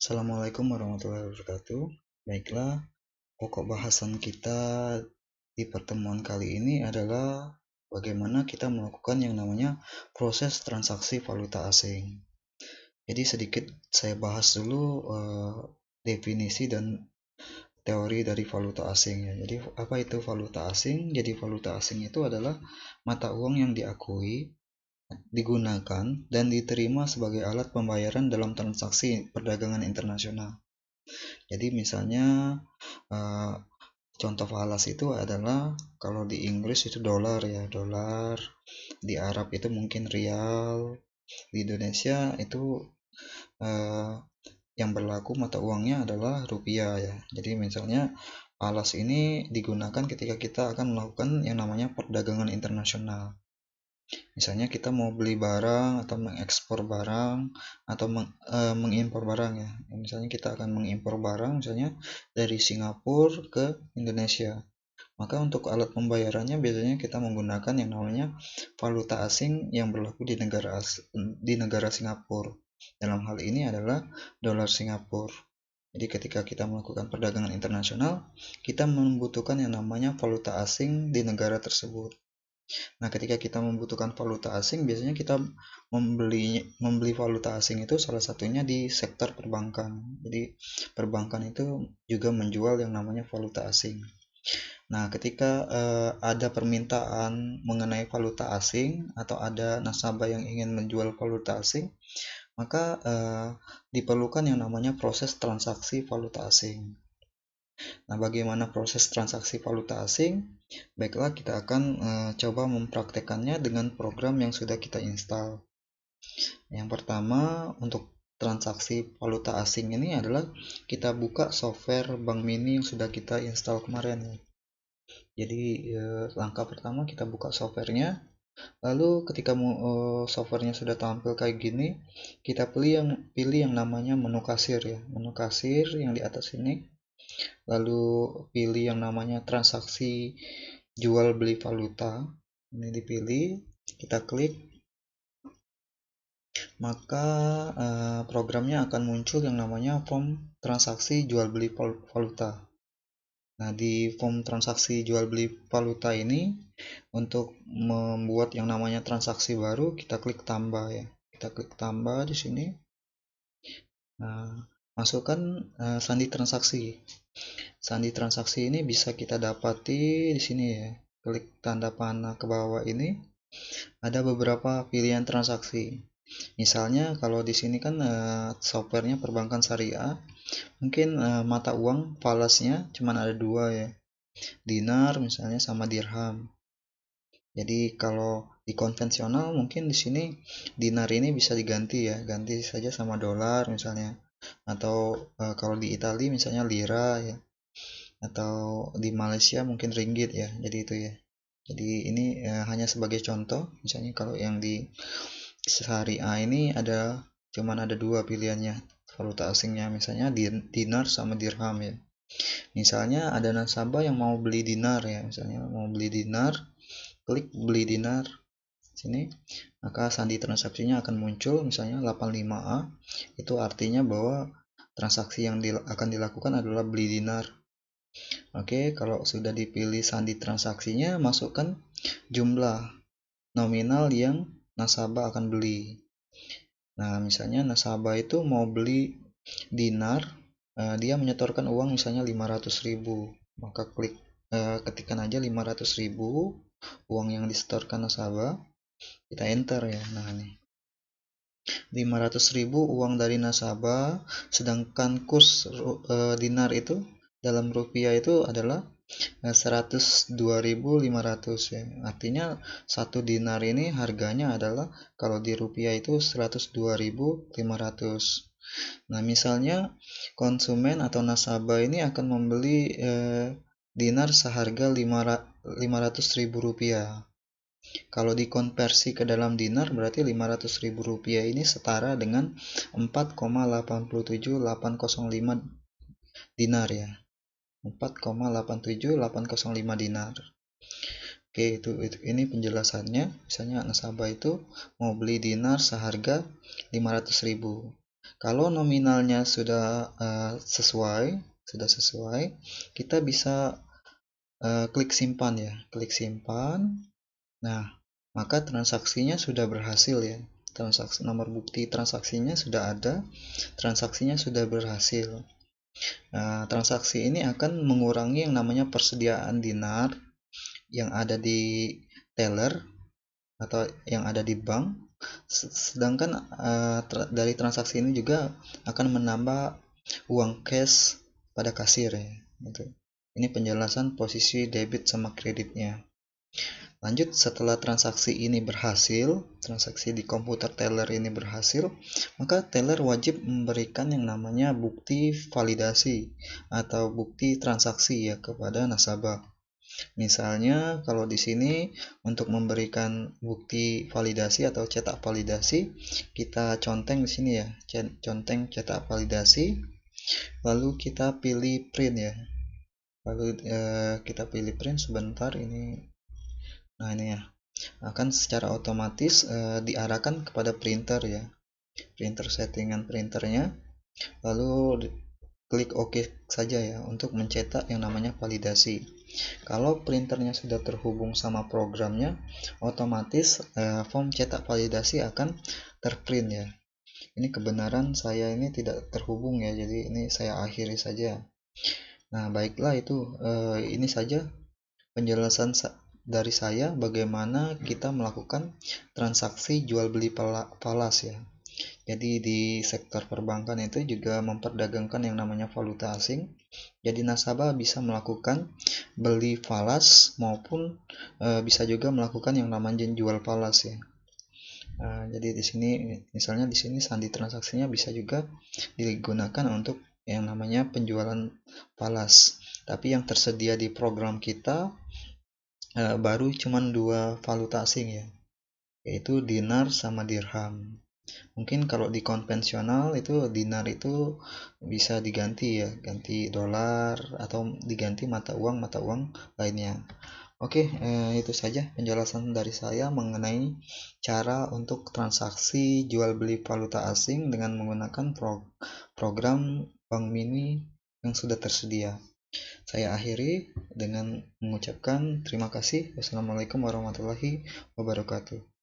Assalamualaikum warahmatullahi wabarakatuh. Baiklah, pokok bahasan kita di pertemuan kali ini adalah bagaimana kita melakukan yang namanya proses transaksi valuta asing. Jadi sedikit saya bahas dulu definisi dan teori dari valuta asing ya. Jadi apa itu valuta asing? Jadi valuta asing itu adalah mata uang yang diakui, digunakan, dan diterima sebagai alat pembayaran dalam transaksi perdagangan internasional. Jadi misalnya eh, contoh falas itu adalah kalau di Inggris itu dolar ya, dolar, di Arab itu mungkin rial, di Indonesia itu eh, yang berlaku mata uangnya adalah rupiah ya. Jadi misalnya falas ini digunakan ketika kita akan melakukan yang namanya perdagangan internasional. Misalnya kita mau beli barang atau mengekspor barang atau mengimpor barang ya. Misalnya kita akan mengimpor barang misalnya dari Singapura ke Indonesia. Maka untuk alat pembayarannya biasanya kita menggunakan yang namanya valuta asing yang berlaku di negara Singapura. Dalam hal ini adalah dolar Singapura. Jadi ketika kita melakukan perdagangan internasional, kita membutuhkan yang namanya valuta asing di negara tersebut. Nah, ketika kita membutuhkan valuta asing, biasanya kita membeli valuta asing itu salah satunya di sektor perbankan. Jadi, perbankan itu juga menjual yang namanya valuta asing. Nah, ketika ada permintaan mengenai valuta asing atau ada nasabah yang ingin menjual valuta asing, maka diperlukan yang namanya proses transaksi valuta asing. Nah, bagaimana proses transaksi valuta asing? Baiklah, kita akan coba mempraktekannya dengan program yang sudah kita install. Yang pertama, untuk transaksi valuta asing ini adalah kita buka software Bank Mini yang sudah kita install kemarin. Jadi, langkah pertama kita buka softwarenya. Lalu ketika softwarenya sudah tampil kayak gini, kita pilih yang namanya menu kasir ya. Menu kasir yang di atas ini. Lalu pilih yang namanya transaksi jual beli valuta. Ini dipilih, kita klik, maka programnya akan muncul yang namanya form transaksi jual beli valuta. Nah, di form transaksi jual beli valuta ini, untuk membuat yang namanya transaksi baru, kita klik tambah ya. Kita klik tambah di sini. Nah, masukkan sandi transaksi. Sandi transaksi ini bisa kita dapati di sini ya. Klik tanda panah ke bawah ini, ada beberapa pilihan transaksi. Misalnya kalau di sini kan softwarenya perbankan syariah, mungkin mata uang falasnya cuma ada dua ya, dinar misalnya sama dirham. Jadi kalau di konvensional mungkin di sini dinar ini bisa diganti ya, ganti saja sama dolar misalnya. Atau kalau di Italia misalnya lira ya, atau di Malaysia mungkin ringgit ya. Jadi itu ya. Jadi ini hanya sebagai contoh, misalnya kalau yang di syariah ini cuman ada dua pilihannya valuta asingnya, misalnya dinar sama dirham ya. Misalnya ada nasabah yang mau beli dinar ya, misalnya mau beli dinar, klik beli dinar sini, maka sandi transaksinya akan muncul misalnya 85A. Itu artinya bahwa transaksi yang akan dilakukan adalah beli dinar. Oke, kalau sudah dipilih sandi transaksinya, masukkan jumlah nominal yang nasabah akan beli. Nah, misalnya nasabah itu mau beli dinar, dia menyetorkan uang misalnya 500.000, maka ketikkan aja 500.000 uang yang disetorkan nasabah, kita enter ya. Nah, ini 500.000 uang dari nasabah, sedangkan kurs dinar itu dalam rupiah itu adalah 102.500 ya. Artinya satu dinar ini harganya adalah kalau di rupiah itu 102.500. Nah, misalnya konsumen atau nasabah ini akan membeli dinar seharga 500.000 rupiah. Kalau dikonversi ke dalam dinar berarti 500.000 rupiah ini setara dengan 4,87805 dinar ya. 4,87805 dinar. Oke, ini penjelasannya. Misalnya nasabah itu mau beli dinar seharga 500.000. Kalau nominalnya sudah sesuai, kita bisa klik simpan ya, klik simpan. Nah, maka transaksinya sudah berhasil ya. Transaksi nomor bukti transaksinya sudah ada, transaksinya sudah berhasil. Nah, transaksi ini akan mengurangi yang namanya persediaan dinar yang ada di teller atau yang ada di bank. Sedangkan dari transaksi ini juga akan menambah uang cash pada kasir ya. Gitu. Ini penjelasan posisi debit sama kreditnya. Lanjut, setelah transaksi ini berhasil, transaksi di komputer teller ini berhasil, maka teller wajib memberikan yang namanya bukti validasi atau bukti transaksi ya kepada nasabah. Misalnya kalau di sini untuk memberikan bukti validasi atau cetak validasi, kita conteng di sini ya, conteng cetak validasi, lalu kita pilih print ya. Lalu kita pilih print sebentar ini. Nah, ini ya. Akan secara otomatis diarahkan kepada printer ya, printer settingan printernya, lalu klik OK saja ya untuk mencetak yang namanya validasi. Kalau printernya sudah terhubung sama programnya, otomatis form cetak validasi akan terprint ya. Ini kebenaran saya ini tidak terhubung ya, jadi ini saya akhiri saja. Nah, baiklah itu ini saja penjelasan dari saya bagaimana kita melakukan transaksi jual beli falas ya. Jadi di sektor perbankan itu juga memperdagangkan yang namanya valuta asing. Jadi nasabah bisa melakukan beli falas maupun bisa juga melakukan yang namanya jual falas ya. Jadi di sini misalnya di sini sandi transaksinya bisa juga digunakan untuk yang namanya penjualan falas. Tapi yang tersedia di program kita baru cuman dua valuta asing ya, yaitu dinar sama dirham. Mungkin kalau di konvensional itu dinar itu bisa diganti ya, ganti dolar atau diganti mata uang lainnya. Oke, itu saja penjelasan dari saya mengenai cara untuk transaksi jual beli valuta asing dengan menggunakan program Bank Mini yang sudah tersedia. Saya akhiri dengan mengucapkan terima kasih. Wassalamualaikum warahmatullahi wabarakatuh.